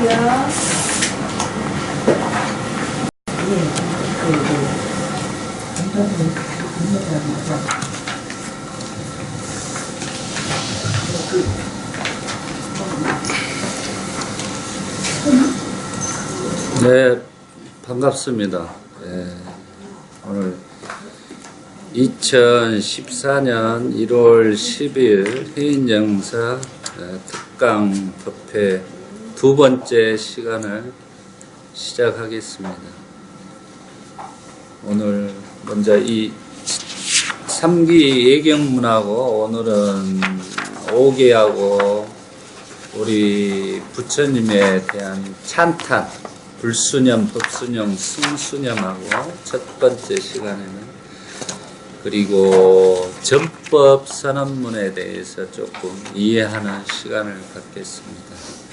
네, 반갑습니다. 네, 오늘 2014년 1월 10일 해인정사 특강 법회 두 번째 시간을 시작하겠습니다. 오늘 먼저 이 3기 예경문하고 오늘은 5계하고 우리 부처님에 대한 찬탄, 불수념, 법수념, 승수념하고 첫 번째 시간에는 그리고 전법 선언문에 대해서 조금 이해하는 시간을 갖겠습니다.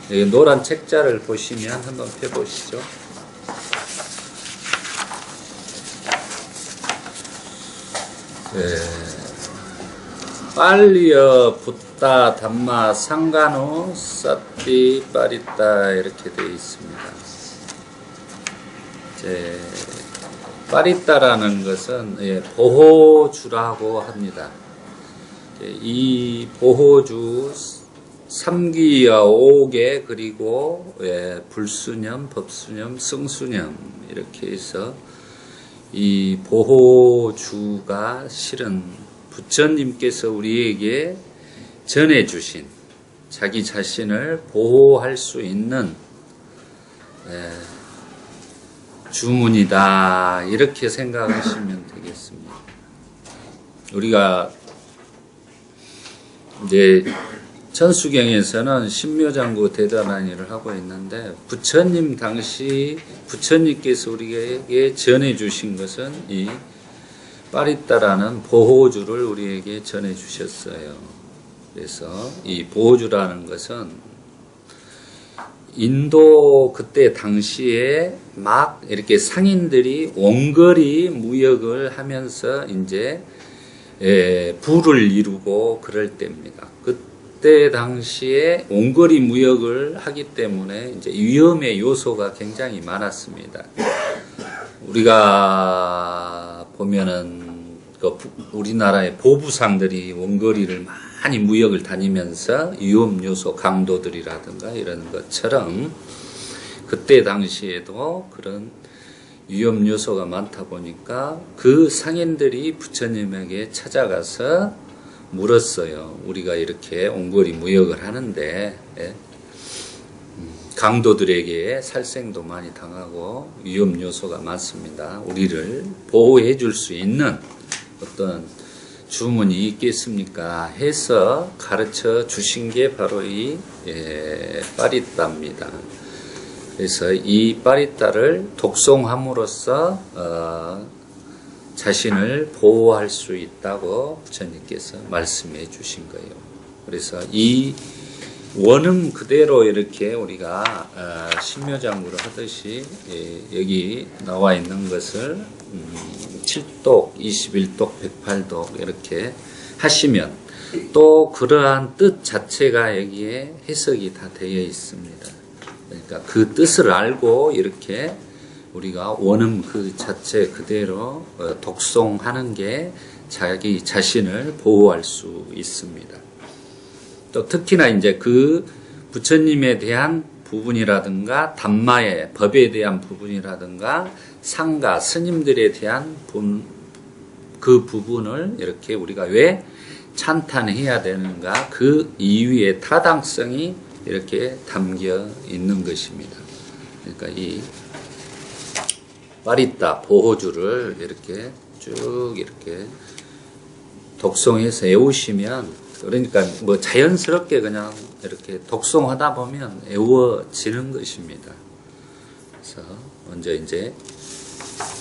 여기 노란 책자를 보시면 한번 펴보시죠. 네. 빨리여 붓다 담마 상간후 사띠 빠리따 이렇게 되어 있습니다. 이제 빠리따라는 것은 보호주라고 합니다. 이 보호주 3기와 5계 그리고 불수념, 법수념, 승수념 이렇게 해서 이 보호주가 실은 부처님께서 우리에게 전해주신 자기 자신을 보호할 수 있는 주문이다 이렇게 생각하시면 되겠습니다. 우리가 이제 천수경에서는 신묘장구 대단한일을 하고 있는데 부처님 당시 부처님께서 우리에게 전해주신 것은 이 빠리따라는 보호주를 우리에게 전해주셨어요. 그래서 이 보호주라는 것은 인도 그때 당시에 막 이렇게 상인들이 원거리 무역을 하면서 이제 부를 이루고 그럴 때입니다. 그때 당시에 원거리 무역을 하기 때문에 이제 위험의 요소가 굉장히 많았습니다. 우리가 보면은 우리나라의 보부상들이 원거리를 많이 무역을 다니면서 위험 요소 강도들이라든가 이런 것처럼 그때 당시에도 그런 위험 요소가 많다 보니까 그 상인들이 부처님에게 찾아가서 물었어요. 우리가 이렇게 원거리 무역을 하는데 강도들에게 살생도 많이 당하고 위험 요소가 많습니다. 우리를 보호해 줄 수 있는 어떤 주문이 있겠습니까? 해서 가르쳐 주신 게 바로 이 빠리따입니다. 그래서 이 빠리따를 독송함으로써 자신을 보호할 수 있다고 부처님께서 말씀해 주신 거예요. 그래서 이 원음 그대로 이렇게 우리가 신묘장구를 하듯이 여기 나와 있는 것을 7독, 21독, 108독 이렇게 하시면 또 그러한 뜻 자체가 여기에 해석이 다 되어 있습니다. 그러니까 그 뜻을 알고 이렇게 우리가 원음 그 자체 그대로 독송하는 게 자기 자신을 보호할 수 있습니다. 또 특히나 이제 그 부처님에 대한 부분이라든가 담마의 법에 대한 부분이라든가 상가 스님들에 대한 그 부분을 이렇게 우리가 왜 찬탄해야 되는가 그 이유의 타당성이 이렇게 담겨 있는 것입니다. 그러니까 이 빠리따 보호주를 이렇게 쭉 이렇게 독송해서 외우시면 그러니까 뭐 자연스럽게 그냥 이렇게 독송하다 보면 외워지는 것입니다. 그래서 먼저 이제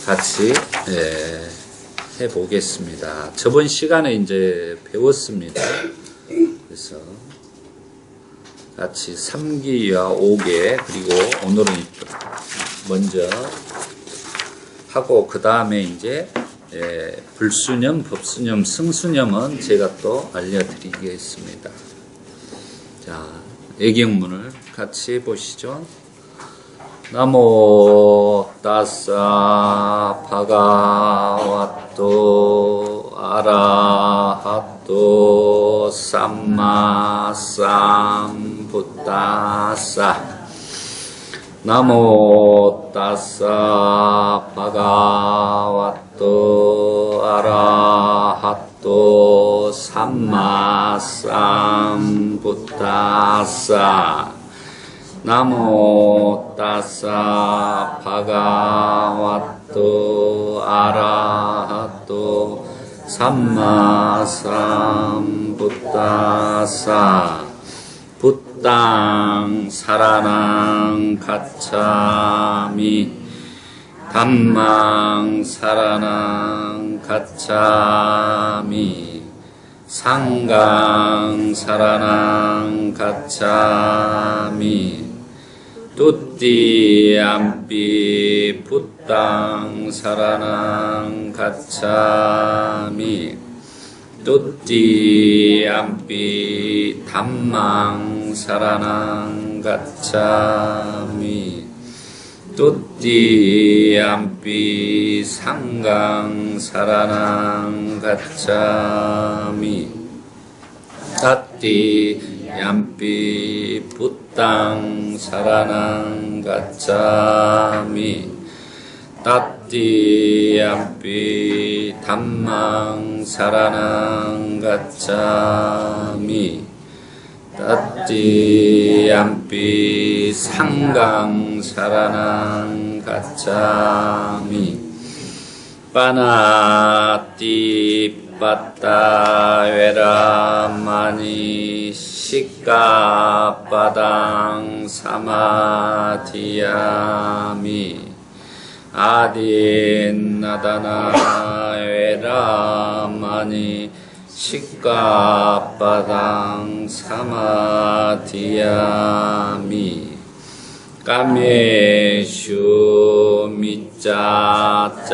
같이 해보겠습니다. 저번 시간에 이제 배웠습니다. 그래서 같이 3기와 5계 그리고 오늘은 먼저 하고 그 다음에 이제 불수념, 법수념, 승수념은 제가 또 알려드리겠습니다. 자, 예경문을 같이 해보시죠. 나모 따사 바가와토 아라하토 삼마 삼부타사. 나모 따사 바가와토 아라하토 삼마 삼부타사. 나모 따사 바가와토 아라하토 삼마 삼부타사. 부땅 사라낭 가차미 담망 사라낭 가차미 상강 사라낭 가차미 뚜띠암삐 부땅 사라낭 가차미 뚜띠암삐 담망 사라낭 가차미 뚜띠암삐 상강 사라낭 가차미 따띠암삐 부땅 사라낭 가차미 따띠암삐 담망 사라낭 가차미 따띠암삐 상강 사라낭 가차미 빠나띠 빠따 웨라마니 시까빠당 사마디야미 아딘나다나 웨라마니 시까빠당 사마디야미 까메슈 미짜짜라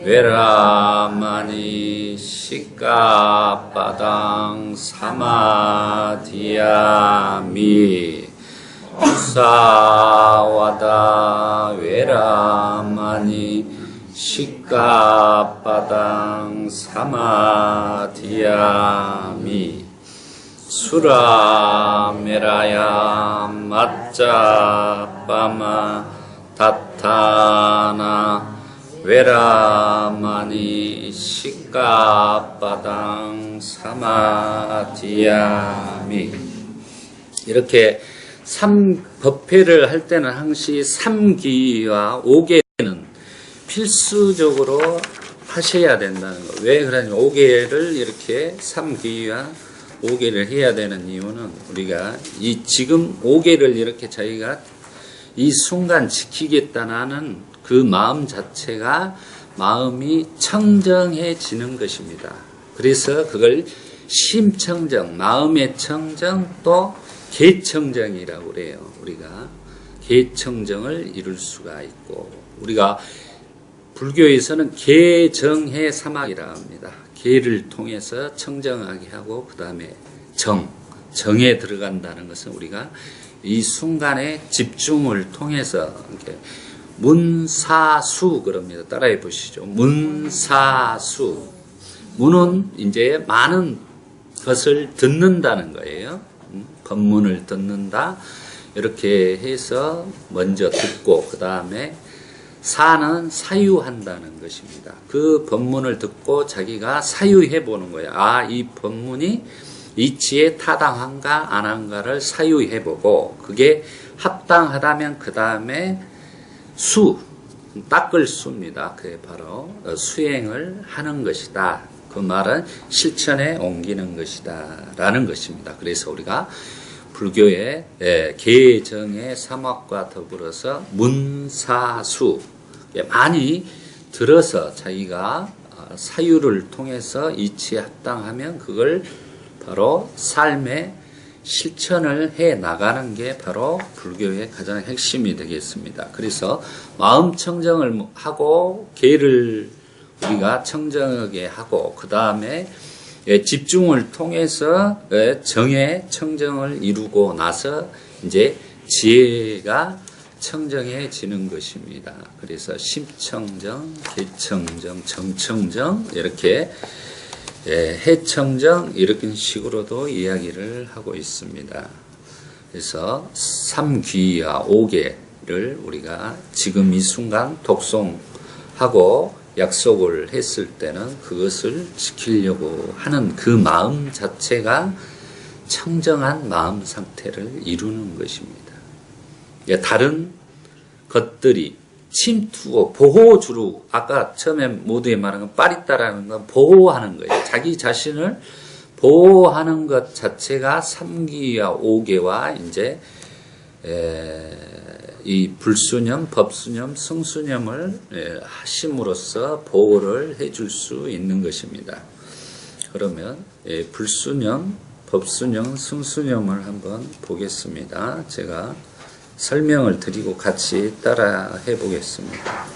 웨라마니 시까빠당 사마디야미 사와다 웨라마니 시까빠당 사마디야미 수라메라야 맞자빠마 타타나 웨라마니 시까빠당 사마디야미. 이렇게 법회를 할 때는 항시 삼기와 오계는 필수적으로 하셔야 된다는 거. 왜 그러냐면 오계를 이렇게 삼기와 오계를 해야 되는 이유는 우리가 이 지금 오계를 이렇게 저희가 이 순간 지키겠다는 그 마음 자체가 마음이 청정해지는 것입니다. 그래서 그걸 심청정, 마음의 청정 또 계청정이라고 그래요. 우리가 계청정을 이룰 수가 있고, 우리가 불교에서는 계정해 사막이라 합니다. 계를 통해서 청정하게 하고 그 다음에 정에 들어간다는 것은 우리가 이 순간의 집중을 통해서 이렇게 문사수 그럽니다. 따라해 보시죠. 문사수. 문은 이제 많은 것을 듣는다는 거예요. 법문을 듣는다. 이렇게 해서 먼저 듣고 그 다음에 사는 사유한다는 것입니다. 그 법문을 듣고 자기가 사유해 보는 거예요. 아, 이 법문이 이치에 타당한가 안 한가를 사유해 보고 그게 합당하다면 그 다음에 닦을 수입니다. 그게 바로 수행을 하는 것이다. 그 말은 실천에 옮기는 것이다 라는 것입니다. 그래서 우리가 불교의 계정의 사막과 더불어서 문사수 많이 들어서 자기가 사유를 통해서 이치에 합당하면 그걸 바로 삶의 실천을 해 나가는 게 바로 불교의 가장 핵심이 되겠습니다. 그래서 마음 청정을 하고 계를 우리가 청정하게 하고 그 다음에 집중을 통해서 정의 청정을 이루고 나서 이제 지혜가 청정해지는 것입니다. 그래서 심청정, 개청정, 정청정 이렇게 해청정 이런 식으로도 이야기를 하고 있습니다. 그래서 삼귀와 오계를 우리가 지금 이 순간 독송하고 약속을 했을 때는 그것을 지키려고 하는 그 마음 자체가 청정한 마음 상태를 이루는 것입니다. 다른 것들이 침투고 보호주로 아까 처음에 모두에 말한 건 빠릿다라는 건 보호하는 거예요. 자기 자신을 보호하는 것 자체가 삼기와 오계와 이제 이 불수념, 법수념, 성수념을 하심으로써 보호를 해줄 수 있는 것입니다. 그러면 불수념, 법수념, 성수념을 한번 보겠습니다. 제가 설명을 드리고 같이 따라 해보겠습니다.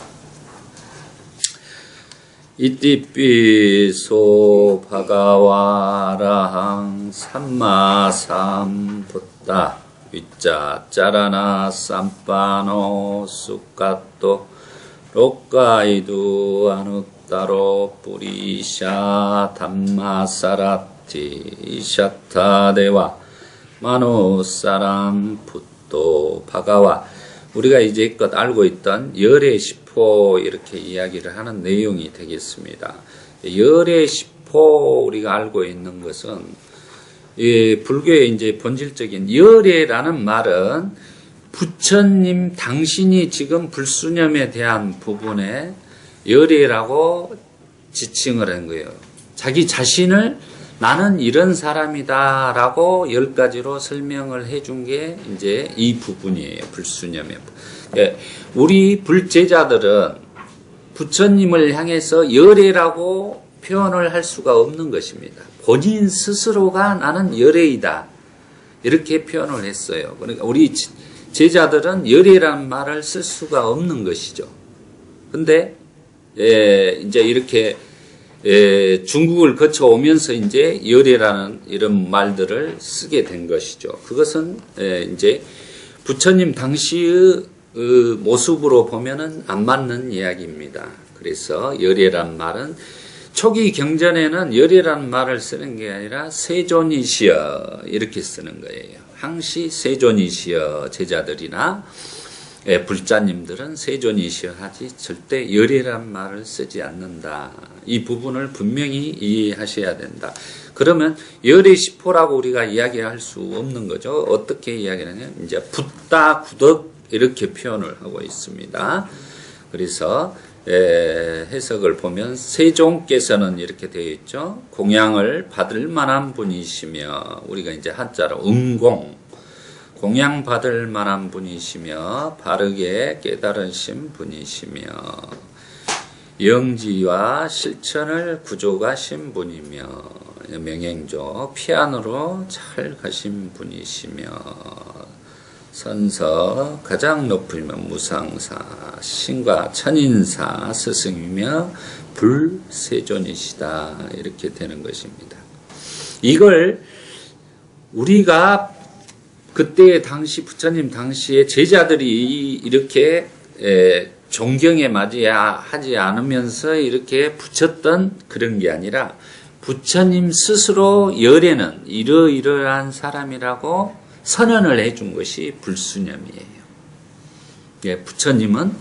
이띠삐소 바가와라항 삼마삼붓다 위짜 짜라나 쌈빠노 쑥갓도 록가이두 아누따로 뿌리샤 담마사라티 샤타데와 마노사람 붓도 바가와 우리가 이제껏 알고 있던 열의 시포 이렇게 이야기를 하는 내용이 되겠습니다. 열의 시포 우리가 알고 있는 것은 불교의 이제 본질적인 열애라는 말은 부처님 당신이 지금 불수념에 대한 부분에 열애라고 지칭을 한 거예요. 자기 자신을 나는 이런 사람이다 라고 10가지로 설명을 해준 게 이제 이 부분이에요. 불수념의 부분. 우리 불제자들은 부처님을 향해서 열애라고 표현을 할 수가 없는 것입니다. 본인 스스로가 나는 열애이다 이렇게 표현을 했어요. 그러니까 우리 제자들은 열애라는 말을 쓸 수가 없는 것이죠. 근데 이제 이렇게 중국을 거쳐오면서 이제 열애라는 이런 말들을 쓰게 된 것이죠. 그것은 이제 부처님 당시의 모습으로 보면은 안 맞는 이야기입니다. 그래서 열애란 말은 초기 경전에는 열애란 말을 쓰는 게 아니라 세존이시여 이렇게 쓰는 거예요. 항시 세존이시여 제자들이나 불자님들은 세존이시여 하지 절대 열애란 말을 쓰지 않는다. 이 부분을 분명히 이해하셔야 된다. 그러면 열애 시포라고 우리가 이야기할 수 없는 거죠. 어떻게 이야기하냐면 이제 붓다 구덕 이렇게 표현을 하고 있습니다. 그래서 해석을 보면 세종께서는 이렇게 되어 있죠. 공양을 받을 만한 분이시며 우리가 이제 한자로 응공 공양 받을 만한 분이시며 바르게 깨달으신 분이시며 영지와 실천을 구족하신 분이며 명행조 피안으로 잘 가신 분이시며 선서 가장 높으면 무상사 신과 천인사 스승이며 불세존이시다 이렇게 되는 것입니다. 이걸 우리가 그때 당시 부처님 당시에 제자들이 이렇게 존경에 맞이하지 않으면서 이렇게 붙였던 그런 게 아니라 부처님 스스로 열애는 이러이러한 사람이라고 선언을 해준 것이 불수념이에요. 부처님은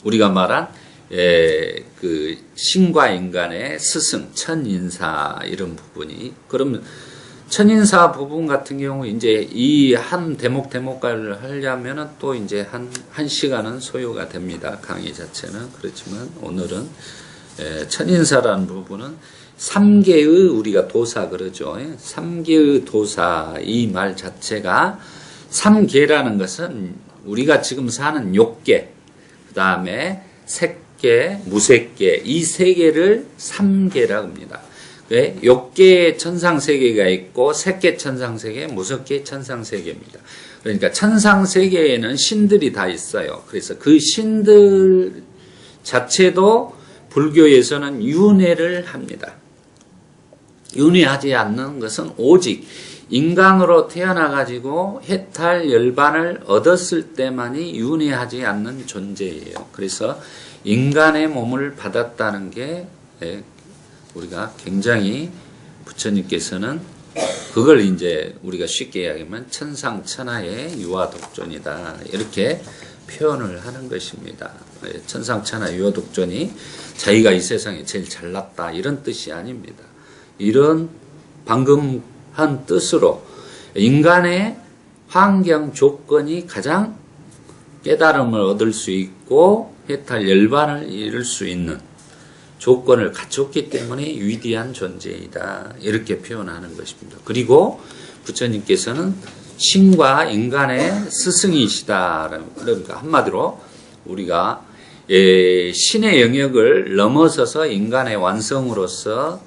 우리가 말한 그 신과 인간의 스승, 천인사 이런 부분이 그러면 천인사 부분 같은 경우 이제 이 한 대목을 하려면은 또 이제 한 시간은 소요가 됩니다. 강의 자체는 그렇지만 오늘은 천인사라는 부분은 삼계의 우리가 도사 그러죠. 삼계의 도사 이 말 자체가 삼계라는 것은 우리가 지금 사는 욕계 그 다음에 색계, 무색계 이 세 개를 삼계라고 합니다. 욕계 천상세계가 있고 색계 천상세계, 무색계 천상세계입니다. 그러니까 천상세계에는 신들이 다 있어요. 그래서 그 신들 자체도 불교에서는 윤회를 합니다. 윤회하지 않는 것은 오직 인간으로 태어나가지고 해탈 열반을 얻었을 때만이 윤회하지 않는 존재예요. 그래서 인간의 몸을 받았다는 게 우리가 굉장히 부처님께서는 그걸 이제 우리가 쉽게 이야기하면 천상천하의 유아독존이다 이렇게 표현을 하는 것입니다. 천상천하 유아독존이 자기가 이 세상에 제일 잘났다 이런 뜻이 아닙니다. 이런 방금 한 뜻으로 인간의 환경 조건이 가장 깨달음을 얻을 수 있고 해탈 열반을 이룰 수 있는 조건을 갖췄기 때문에 위대한 존재이다 이렇게 표현하는 것입니다. 그리고 부처님께서는 신과 인간의 스승이시다. 그러니까 한마디로 우리가 신의 영역을 넘어서서 인간의 완성으로서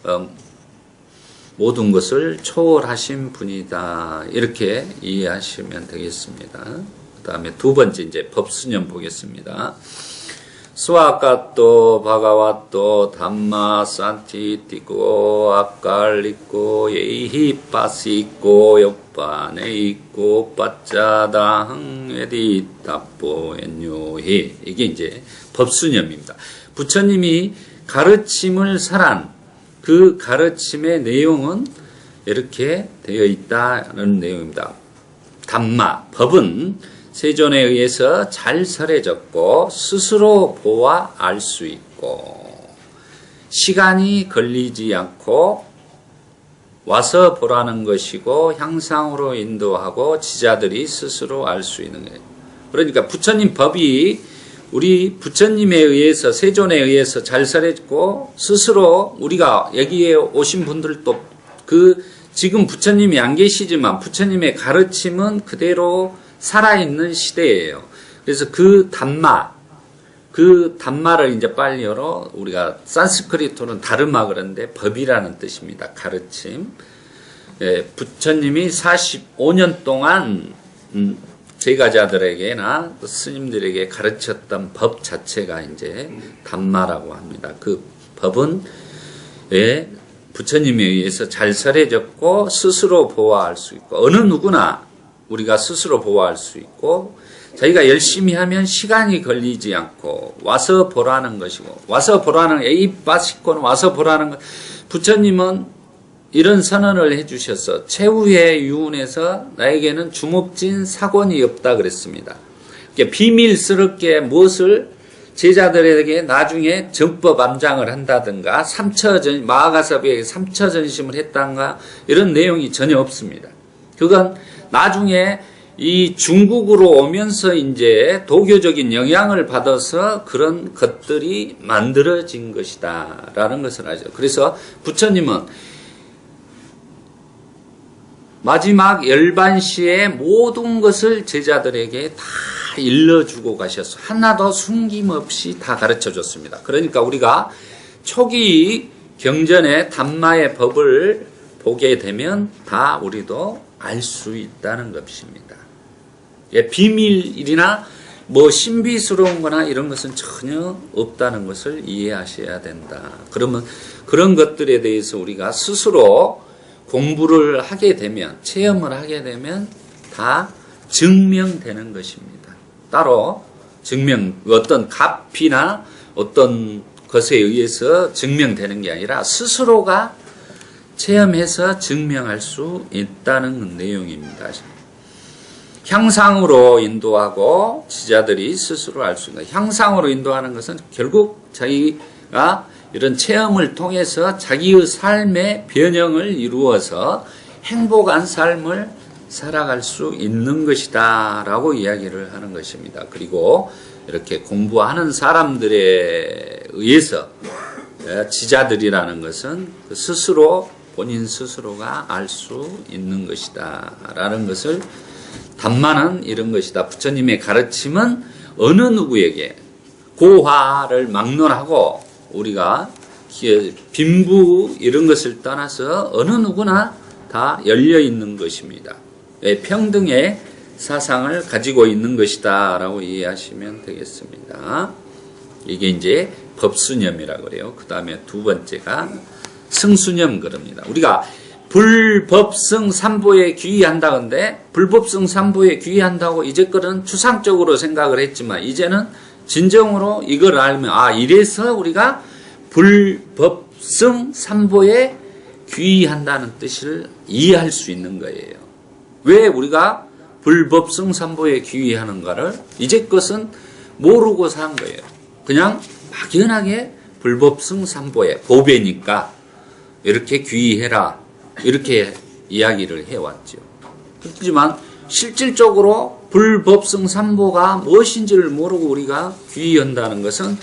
모든 것을 초월하신 분이다 이렇게 이해하시면 되겠습니다. 그 다음에 두 번째 이제 법수념 보겠습니다. 스와카토 바가와토 담마 산티티고 아칼리고 예히 빠시고 옆반에 있고 빠짜당 에디타포 엔요히 이게 이제 법수념입니다. 부처님이 가르침을 살한 그 가르침의 내용은 이렇게 되어 있다는 내용입니다. 담마, 법은 세존에 의해서 잘 설해졌고 스스로 보아 알 수 있고 시간이 걸리지 않고 와서 보라는 것이고 향상으로 인도하고 지자들이 스스로 알 수 있는 거예요. 그러니까 부처님 법이 우리 부처님에 의해서 세존에 의해서 잘 설해졌고 스스로 우리가 여기에 오신 분들도 지금 부처님이 안 계시지만 부처님의 가르침은 그대로 살아있는 시대예요. 그래서 그 담마를 이제 빨리어로 우리가 산스크리트로는 다르마 그러는데 법이라는 뜻입니다. 가르침. 부처님이 45년 동안 제가자들에게나 스님들에게 가르쳤던 법 자체가 이제 담마라고 합니다. 그 법은 부처님에 의해서 잘 설해졌고 스스로 보아할 수 있고 어느 누구나 우리가 스스로 보아할 수 있고 자기가 열심히 하면 시간이 걸리지 않고 와서 보라는 것이고 와서 보라는 에이빠시코는 와서 보라는 것 부처님은 이런 선언을 해주셔서 최후의 유운에서 나에게는 주목진 사곤이 없다 그랬습니다. 그러니까 비밀스럽게 무엇을 제자들에게 나중에 정법 암장을 한다든가 마하가사비에게 3처 전심을 했다든가 이런 내용이 전혀 없습니다. 그건 나중에 이 중국으로 오면서 이제 도교적인 영향을 받아서 그런 것들이 만들어진 것이다 라는 것을 알죠. 그래서 부처님은 마지막 열반시에 모든 것을 제자들에게 다 일러주고 가셨어. 하나도 숨김없이 다 가르쳐 줬습니다. 그러니까 우리가 초기 경전의 담마의 법을 보게 되면 다 우리도 알 수 있다는 것입니다. 비밀이나 뭐 신비스러운 거나 이런 것은 전혀 없다는 것을 이해하셔야 된다. 그러면 그런 것들에 대해서 우리가 스스로 공부를 하게 되면, 체험을 하게 되면 다 증명되는 것입니다. 따로 어떤 값이나 어떤 것에 의해서 증명되는 게 아니라 스스로가 체험해서 증명할 수 있다는 내용입니다. 향상으로 인도하고 지자들이 스스로 알 수 있는, 향상으로 인도하는 것은 결국 자기가 이런 체험을 통해서 자기의 삶의 변형을 이루어서 행복한 삶을 살아갈 수 있는 것이다 라고 이야기를 하는 것입니다. 그리고 이렇게 공부하는 사람들에 의해서 지자들이라는 것은 스스로 본인 스스로가 알 수 있는 것이다 라는 것을 담마는 이런 것이다. 부처님의 가르침은 어느 누구에게 고화를 막론하고 우리가 빈부 이런 것을 떠나서 어느 누구나 다 열려 있는 것입니다. 평등의 사상을 가지고 있는 것이다 라고 이해하시면 되겠습니다. 이게 이제 법수념이라고 그래요. 그 다음에 두 번째가 승수념 그럽니다. 우리가 불법성 삼보에 귀의한다는데 불법성 삼보에 귀의한다고 이제껏은 추상적으로 생각을 했지만 이제는 진정으로 이걸 알면 이래서 우리가 불법성 삼보에 귀의한다는 뜻을 이해할 수 있는 거예요. 왜 우리가 불법성 삼보에 귀의하는가를 이제껏은 모르고 산 거예요. 그냥 막연하게 불법성 삼보에 보배니까 이렇게 귀의해라 이렇게 이야기를 해왔죠. 그렇지만 실질적으로 불법성 삼보가 무엇인지를 모르고 우리가 귀의한다는 것은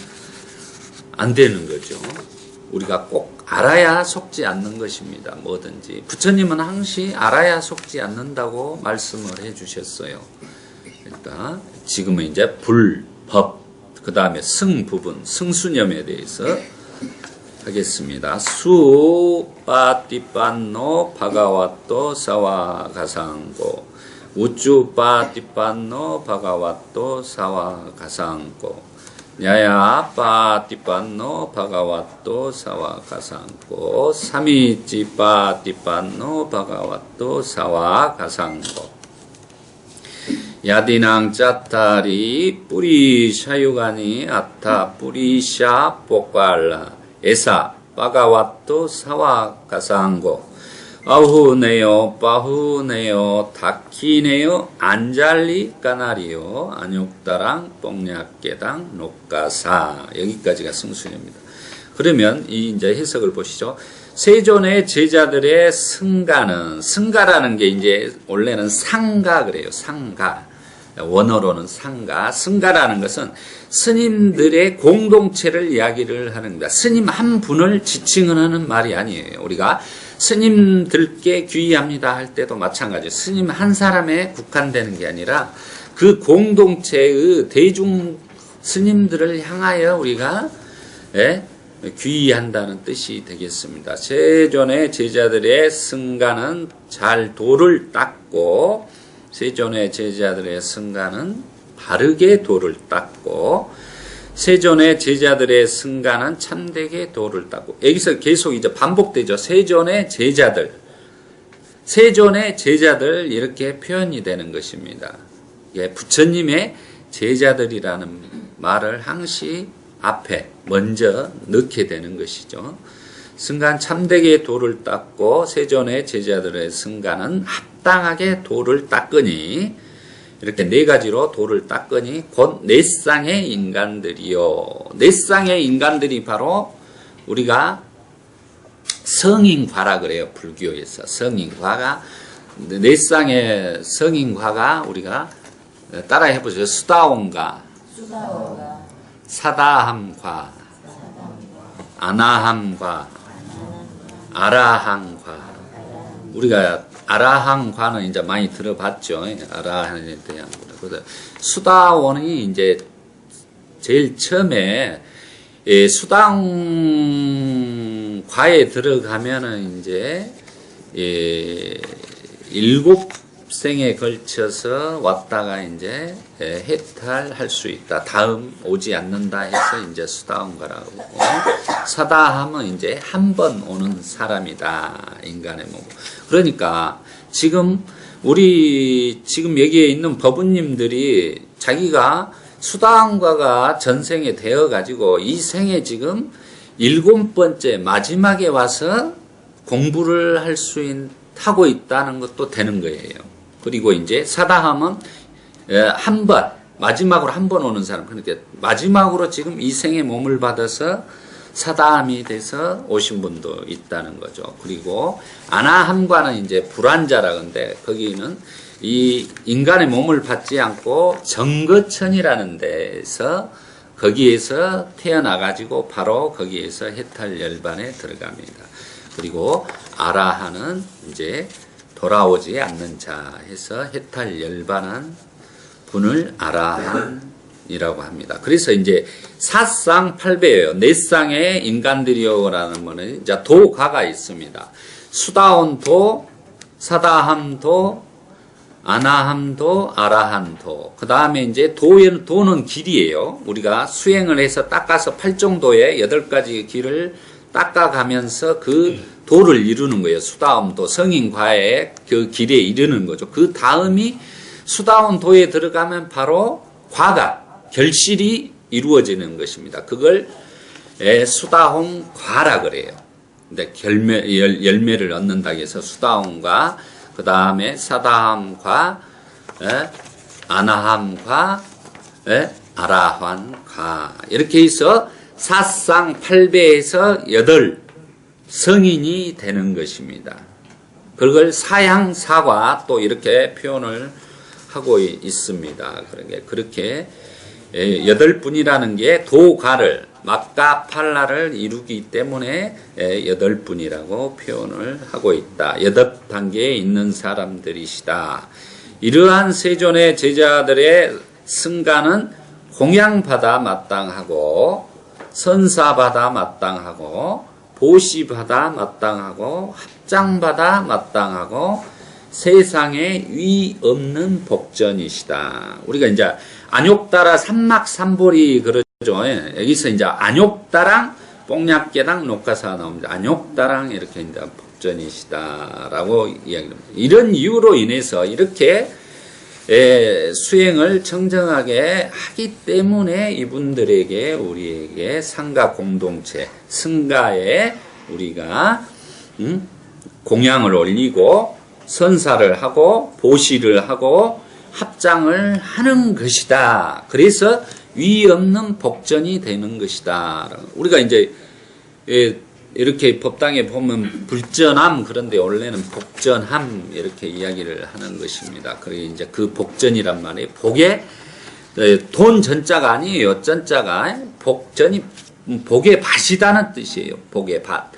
안 되는 거죠. 우리가 꼭 알아야 속지 않는 것입니다. 뭐든지. 부처님은 항시 알아야 속지 않는다고 말씀을 해주셨어요. 그러니까 지금은 이제 불법, 그 다음에 승 부분, 승수념에 대해서 하겠습니다. 수빠띠빤노 바가와또 사와가상고 우쭈빠띠빤노 바가와또 사와가상고 냐야빠띠빤노 바가와또 사와가상고 삼이찌빠띠빤노 바가와또 사와가상고 야디낭 짜타리 뿌리샤유가니 아타 뿌리샤 뽀깔라 에사 빠가와또 사와가상고 아후네요 빠후네요 다키네요 안잘리 까나리요 안욕다랑 뽕약계당 녹가사 여기까지가 승수입니다. 그러면 이 이제 해석을 보시죠. 세존의 제자들의 승가라는 게 이제 원래는 상가 그래요. 상가. 원어로는 상가. 승가라는 것은 스님들의 공동체를 이야기를 하는 겁니다. 스님 한 분을 지칭하는 말이 아니에요. 우리가 스님들께 귀의합니다 할 때도 마찬가지예요. 스님 한 사람에 국한되는 게 아니라 그 공동체의 대중 스님들을 향하여 우리가 귀의한다는 뜻이 되겠습니다. 세존의 제자들의 승가는 잘 도를 닦고 세존의 제자들의 승가는 바르게 도를 닦고 세존의 제자들의 승가는 참되게 도를 닦고 여기서 계속 이제 반복되죠. 세존의 제자들 이렇게 표현이 되는 것입니다. 부처님의 제자들이라는 말을 항시 앞에 먼저 넣게 되는 것이죠. 승간 참되게 도를 닦고 세존의 제자들의 승간은 합당하게 도를 닦으니 이렇게 네 가지로 도를 닦으니 곧 네 쌍의 인간들이요. 네 쌍의 인간들이 바로 우리가 성인과라 그래요. 불교에서 성인과가 네 쌍의 성인과가 우리가 따라 해보죠. 수다온과 사다함과 아나함과 아라함과 우리가 아라함과는 이제 많이 들어봤죠. 아라함에 대한 그래서 수다원이 이제 제일 처음에 수다과에 들어가면은 이제 7생에 걸쳐서 왔다가 이제 해탈할 수 있다. 다음 오지 않는다 해서 이제 수다원과라고 하고 사다함은 이제 한 번 오는 사람이다. 인간의 몸. 그러니까 지금 여기에 있는 법우님들이 자기가 수다원과가 전생에 되어 가지고 이 생에 지금 7번째 마지막에 와서 공부를 하고 있다는 것도 되는 거예요. 그리고 이제 사다함은 마지막으로 한 번 오는 사람. 그러니까 마지막으로 지금 이 생에 몸을 받아서 사다함이 돼서 오신 분도 있다는 거죠. 그리고 아나함과는 이제 불환자라는데 거기는 이 인간의 몸을 받지 않고 정거천이라는 데서 거기에서 태어나가지고 바로 거기에서 해탈 열반에 들어갑니다. 그리고 아라하는 이제 돌아오지 않는 자 해서 해탈 열반한 분을 아라한이라고 합니다. 그래서 이제 사쌍팔배예요. 네 쌍의 인간들이요라는 거는 이제 도가가 있습니다. 수다온도, 사다함도, 아나함도, 아라한도. 그 다음에 이제 도는 길이에요. 우리가 수행을 해서 닦아서 8정도의 8가지 길을 닦아가면서 그 도를 이루는 거예요. 수다운 도, 성인과의 그 길에 이르는 거죠. 그 다음이 수다운 도에 들어가면 바로 과가, 결실이 이루어지는 것입니다. 그걸 수다홍 과라 그래요. 근데 열매를 얻는다 해서 수다홍과 그 다음에 사다함과 아나함과 아라환과 이렇게 해서 사상 8배에서 8 성인이 되는 것입니다. 그걸 사양사과 또 이렇게 표현을 하고 있습니다. 그렇게 8분이라는 게 도가를 막가팔라를 이루기 때문에 8분이라고 표현을 하고 있다. 8단계에 있는 사람들이시다. 이러한 세존의 제자들의 승가는 공양받아 마땅하고 선사받아 마땅하고 보시받아 마땅하고 합장받아 마땅하고 세상에 위 없는 복전이시다. 우리가 이제 안욕따라 삼막삼보리 그러죠. 여기서 이제 안욕따랑 뽕약계당 녹가사 나옵니다. 안욕따랑 이렇게 이제 복전이시다라고 이야기합니다. 이런 이유로 인해서 이렇게 수행을 청정하게 하기 때문에 이분들에게 우리에게 상가 공동체 승가에 우리가 공양을 올리고 선사를 하고 보시를 하고 합장을 하는 것이다. 그래서 위 없는 복전이 되는 것이다. 우리가 이제 이렇게 법당에 보면 불전함 그런데 원래는 복전함 이렇게 이야기를 하는 것입니다. 그리고 이제 그 복전이란 말이 복에 돈 전자가 아니에요. 전자가 복전이 복의 밭이다는 뜻이에요. 복의 밭.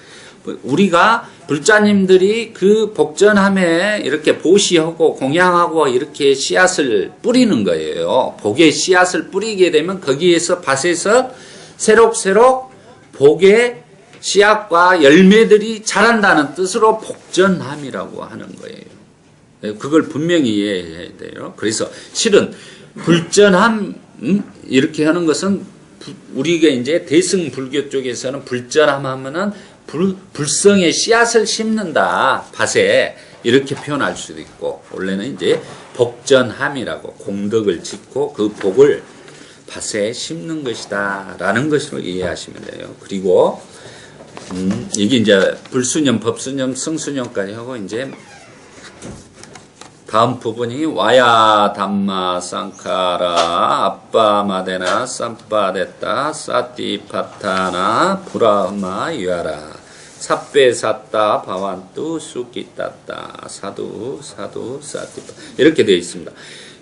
우리가 불자님들이 그 복전함에 이렇게 보시하고 공양하고 이렇게 씨앗을 뿌리는 거예요. 복의 씨앗을 뿌리게 되면 거기에서 밭에서 새록새록 복의 씨앗과 열매들이 자란다는 뜻으로 복전함이라고 하는 거예요. 그걸 분명히 이해해야 돼요. 그래서 실은 불전함 이렇게 하는 것은 우리가 이제 대승불교 쪽에서는 불전함 하면은 불성의 씨앗을 심는다 밭에 이렇게 표현할 수도 있고 원래는 이제 복전함이라고 공덕을 짓고 그 복을 밭에 심는 것이다 라는 것으로 이해하시면 돼요. 그리고 이게 이제 불수념, 법수념, 성수념까지 하고 이제 다음 부분이 와야 담마 상카라 아빠 마데나 쌈빠데따 사티파타나 브라마 유아라 삽배 샀다 바완뚜 수키따따 사두 사티파 이렇게 되어 있습니다.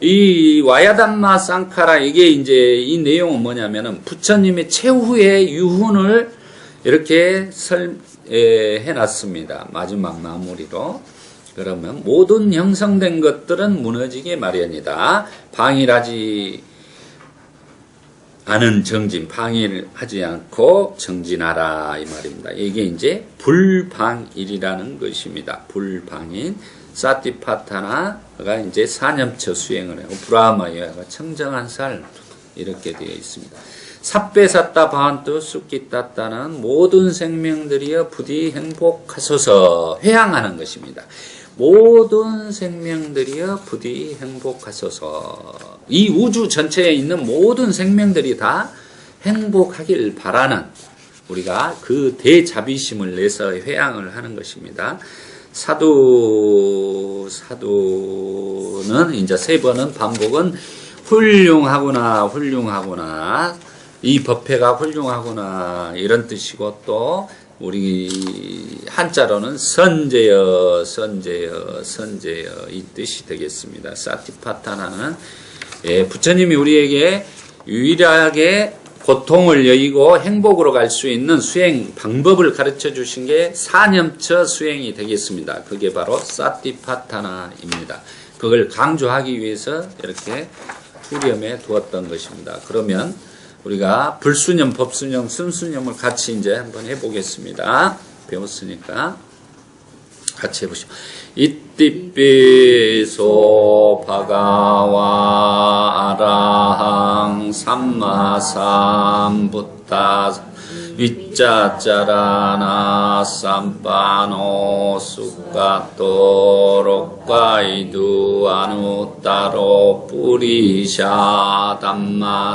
이 와야담마 쌍카라 이게 이제 이 내용은 뭐냐면은 부처님의 최후의 유훈을 이렇게 해놨습니다. 마지막 마무리로. 그러면 모든 형성된 것들은 무너지기 마련이다. 방일하지 않은 정진, 방일하지 않고 정진하라 이 말입니다. 이게 이제 불방일이라는 것입니다. 불방인 사티파타나가 이제 사념처 수행을 하고 브라마야가 청정한 삶 이렇게 되어 있습니다. 삽배샀다 바한뚜 쑥기따따는 모든 생명들이여 부디 행복하소서 회향하는 것입니다. 모든 생명들이여 부디 행복하소서. 이 우주 전체에 있는 모든 생명들이 다 행복하길 바라는 우리가 그 대자비심을 내서 회향을 하는 것입니다. 사두는 이제 세 번은 반복은 훌륭하구나 이 법회가 훌륭하구나 이런 뜻이고 또 우리 한자로는 선제여 이 뜻이 되겠습니다. 사티파타나는 부처님이 우리에게 유일하게 고통을 여의고 행복으로 갈 수 있는 수행 방법을 가르쳐 주신 게 사념처 수행이 되겠습니다. 그게 바로 사티파타나입니다. 그걸 강조하기 위해서 이렇게 후렴에 두었던 것입니다. 그러면 우리가 불수념, 법수념, 순수념을 같이 이제 한번 해보겠습니다. 배웠으니까 같이 해보시죠. 이띠삐소 바가와 아라항 삼마삼부타 위짜짜라나 삼파노 수카토 록가이두 아누따로 뿌리샤 담마사라티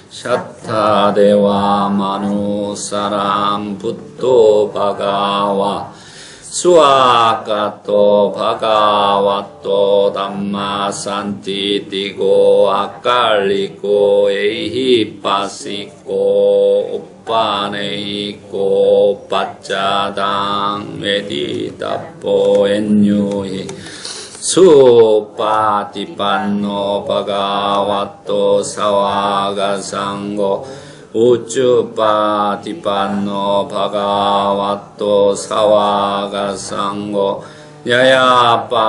샤타데와 마누사람 붓도 바가와 수아카토 바가와토 담마산티 띠고 아칼리고 에이히빠시고 오빠네이고 빠짜당 웨디다포 엔유히 수파티판노 바가와토 사와가상고 우쭈파티판노 바가와토 사와가상고 야야파티판노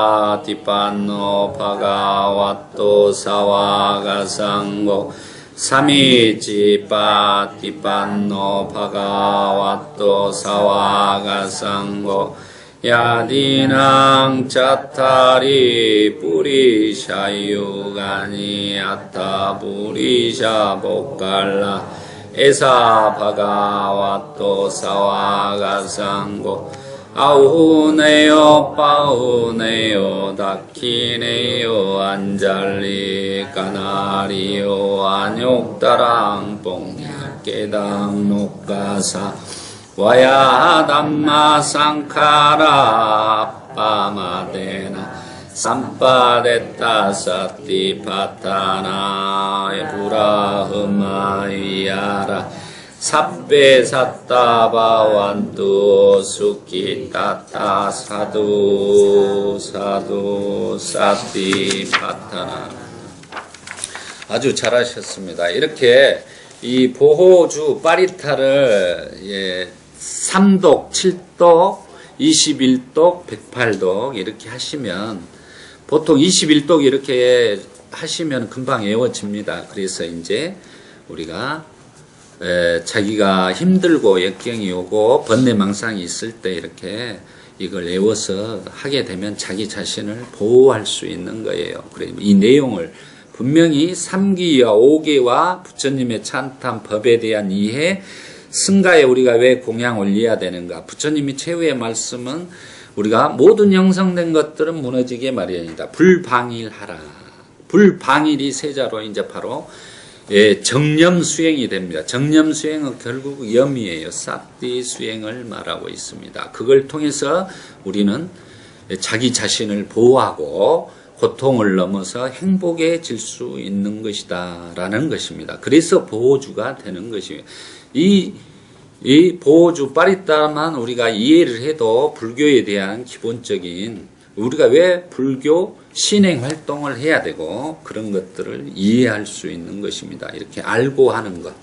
바가와토 사와가상고 사미치파티판노 바가와토 사와가상고 야디낭 짜타리 뿌리샤유가니 아타 뿌리샤 보칼라 에사 바가와토 사와가상고 아우네요 파우네요 다키네요 안잘리 까나리요 안욕다랑 뽕야깨당 녹가사 와야 담마 상카라 빠마데나 삼파데타 사티파타나 부라흐마이야라 삽베 사타바완투 수키타타 사두 사티파타나. 아주 잘하셨습니다. 이렇게 이 보호주 파리타를 3독, 7독, 21독, 108독 이렇게 하시면 보통 21독 이렇게 하시면 금방 외워집니다. 그래서 이제 우리가 자기가 힘들고 역경이 오고 번뇌망상이 있을 때 이렇게 이걸 외워서 하게 되면 자기 자신을 보호할 수 있는 거예요. 그래서 이 내용을 분명히 3기와 5계와 부처님의 찬탄 법에 대한 이해, 승가에 우리가 왜 공양 올려야 되는가. 부처님이 최후의 말씀은 우리가 모든 형성된 것들은 무너지게 마련이다. 불방일하라. 불방일이 세자로 이제 바로 정념 수행이 됩니다. 정념 수행은 결국 염이에요. 싹디 수행을 말하고 있습니다. 그걸 통해서 우리는 자기 자신을 보호하고 고통을 넘어서 행복해질 수 있는 것이다 라는 것입니다. 그래서 보호주가 되는 것입니다. 이 보호주 파리타만 우리가 이해를 해도 불교에 대한 기본적인 우리가 왜 불교 신행 활동을 해야 되고 그런 것들을 이해할 수 있는 것입니다. 이렇게 알고 하는 것.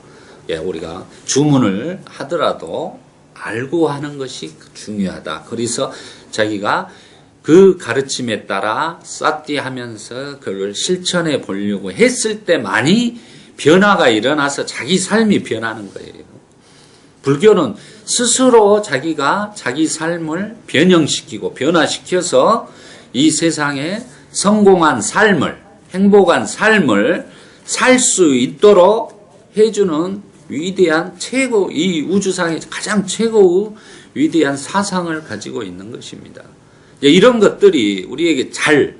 우리가 주문을 하더라도 알고 하는 것이 중요하다. 그래서 자기가 그 가르침에 따라 싹디 하면서 그걸 실천해 보려고 했을 때 많이 변화가 일어나서 자기 삶이 변하는 거예요. 불교는 스스로 자기가 자기 삶을 변형시키고 변화시켜서 이 세상에 성공한 삶을, 행복한 삶을 살 수 있도록 해주는 위대한 이 우주상의 가장 최고의 위대한 사상을 가지고 있는 것입니다. 이런 것들이 우리에게 잘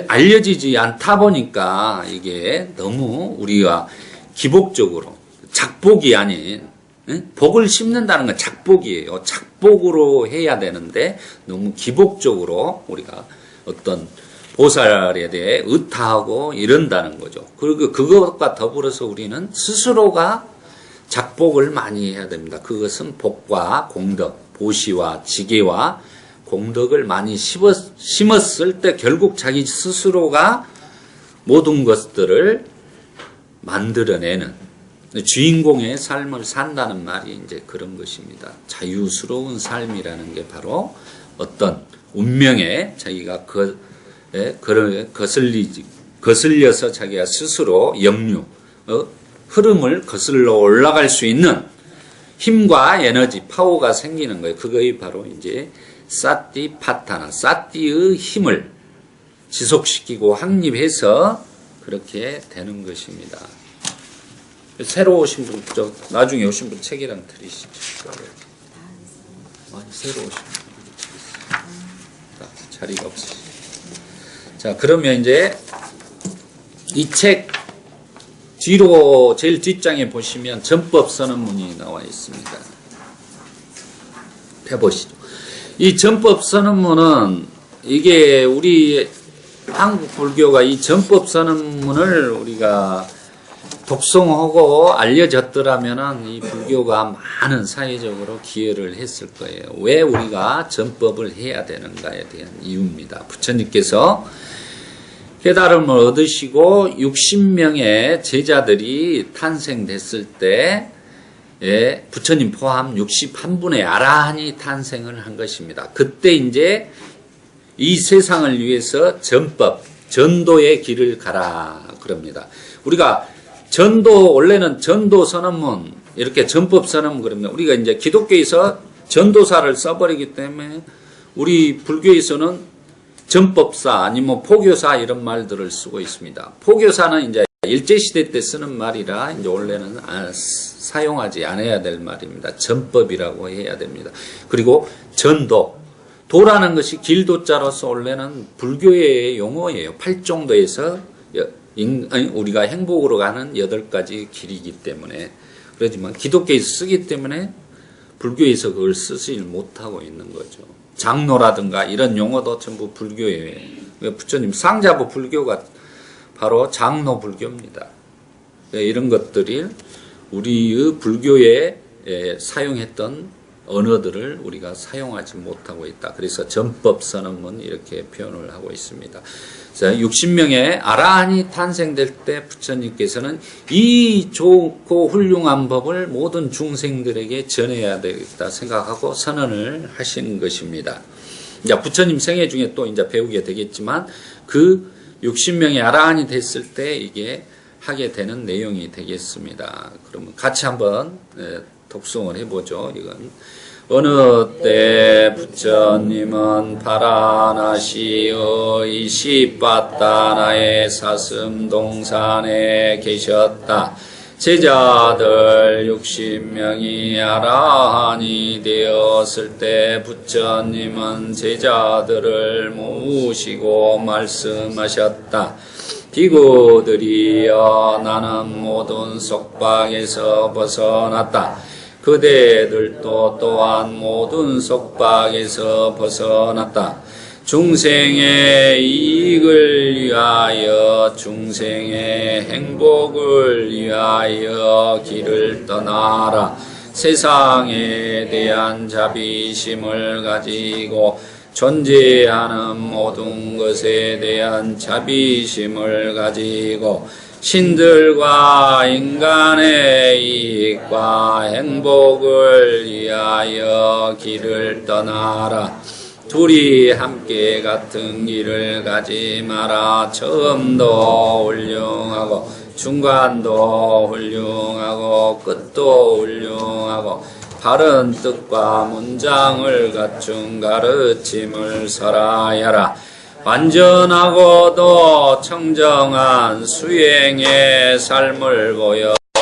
알려지지 않다 보니까 이게 너무 우리가 기복적으로 작복이 아닌 복을 심는다는 건 작복이에요. 작복으로 해야 되는데 너무 기복적으로 우리가 어떤 보살에 대해 의타하고 이런다는 거죠. 그리고 그것과 더불어서 우리는 스스로가 작복을 많이 해야 됩니다. 그것은 복과 공덕, 보시와 지계와 공덕을 많이 심었을 때 결국 자기 스스로가 모든 것들을 만들어내는 주인공의 삶을 산다는 말이 이제 그런 것입니다. 자유스러운 삶이라는 게 바로 어떤 운명에 자기가 거슬려서 자기가 스스로 역류, 흐름을 거슬러 올라갈 수 있는 힘과 에너지, 파워가 생기는 거예요. 그것이 바로 이제 사티 파타나, 사티의 힘을 지속시키고 확립해서 그렇게 되는 것입니다. 새로 오신 분, 나중에 오신 분 책이랑 드리시죠. 새로 오신 분. 자리가 없으시죠. 자, 그러면 이제 이 책 뒤로 제일 뒷장에 보시면 전법 선언문이 나와 있습니다. 펴보시죠. 이 전법 선언문은 이게 우리 한국 불교가 이 전법 선언문을 우리가 독송하고 알려졌더라면은 이 불교가 많은 사회적으로 기여를 했을 거예요. 왜 우리가 전법을 해야 되는가에 대한 이유입니다. 부처님께서 깨달음을 얻으시고 60명의 제자들이 탄생됐을 때 부처님 포함 61분의 아라한이 탄생을 한 것입니다. 그때 이제 이 세상을 위해서 전법, 전도의 길을 가라 그럽니다. 우리가 전도, 원래는 전도 선언문, 이렇게 전법 선언문 그럽니다. 우리가 이제 기독교에서 전도사를 써버리기 때문에 우리 불교에서는 전법사 아니면 포교사 이런 말들을 쓰고 있습니다. 포교사는 이제 일제시대 때 쓰는 말이라 이제 원래는 사용하지 않아야 될 말입니다. 전법이라고 해야 됩니다. 그리고 전도. 도라는 것이 길도자로서 원래는 불교의 용어예요. 팔종도에서 우리가 행복으로 가는 8가지 길이기 때문에. 그렇지만 기독교에서 쓰기 때문에 불교에서 그걸 쓰지 못하고 있는 거죠. 장로라든가 이런 용어도 전부 불교예요. 부처님 상자부 불교가 바로 장로 불교입니다. 이런 것들이 우리의 불교에 사용했던 언어들을 우리가 사용하지 못하고 있다. 그래서 전법 선언문 이렇게 표현을 하고 있습니다. 60명의 아라한이 탄생될 때 부처님께서는 이 좋고 훌륭한 법을 모든 중생들에게 전해야 되겠다 생각하고 선언을 하신 것입니다. 이제 부처님 생애 중에 또 이제 배우게 되겠지만 그 60명의 아라한이 됐을 때 이게 하게 되는 내용이 되겠습니다. 그러면 같이 한번 독송을 해보죠. 이건 어느 때 부처님은 파라나시의 시빠따나의 사슴동산에 계셨다. 제자들 60명이 아라한이 되었을 때 부처님은 제자들을 모시고 말씀하셨다. 비구들이여 나는 모든 속박에서 벗어났다. 그대들도 또한 모든 속박에서 벗어났다. 중생의 이익을 위하여 중생의 행복을 위하여 길을 떠나라. 세상에 대한 자비심을 가지고 존재하는 모든 것에 대한 자비심을 가지고 신들과 인간의 이익과 행복을 위하여 길을 떠나라. 둘이 함께 같은 길을 가지 마라. 처음도 훌륭하고 중간도 훌륭하고 끝도 훌륭하고 바른 뜻과 문장을 갖춘 가르침을 설하여라. 완전하고도 청정한 수행의 삶을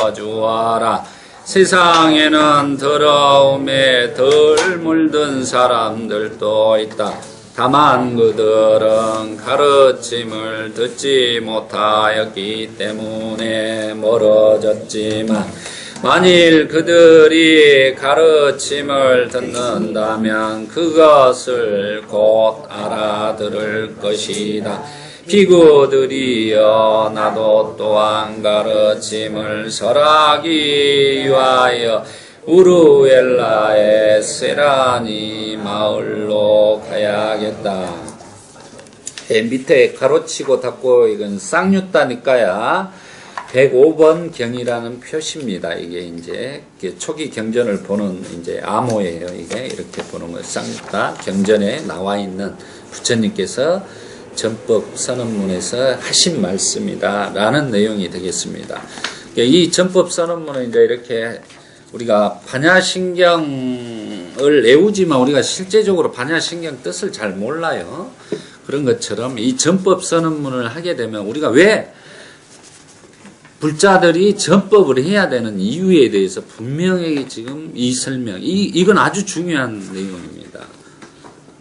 보여주어라. 세상에는 더러움에 덜 물든 사람들도 있다. 다만 그들은 가르침을 듣지 못하였기 때문에 멀어졌지만 만일 그들이 가르침을 듣는다면 그것을 곧 알아들을 것이다. 비구들이여 나도 또한 가르침을 설하기 위하여 우루엘라의 세라니 마을로 가야겠다. 밑에 가로치고 닫고 이건 쌍유따니까야 105번 경이라는 표시입니다. 이게 이제 초기 경전을 보는 이제 암호예요. 이게 이렇게 보는 거예요. 쌍유따 경전에 나와 있는 부처님께서 전법 선언문에서 하신 말씀이다 라는 내용이 되겠습니다. 이 전법 선언문은 이제 이렇게 우리가 반야신경을 외우지만 우리가 실제적으로 반야신경 뜻을 잘 몰라요. 그런 것처럼 이 전법 선언문을 하게 되면 우리가 왜 불자들이 전법을 해야 되는 이유에 대해서 분명히 지금 이 설명, 이건 아주 중요한 내용입니다.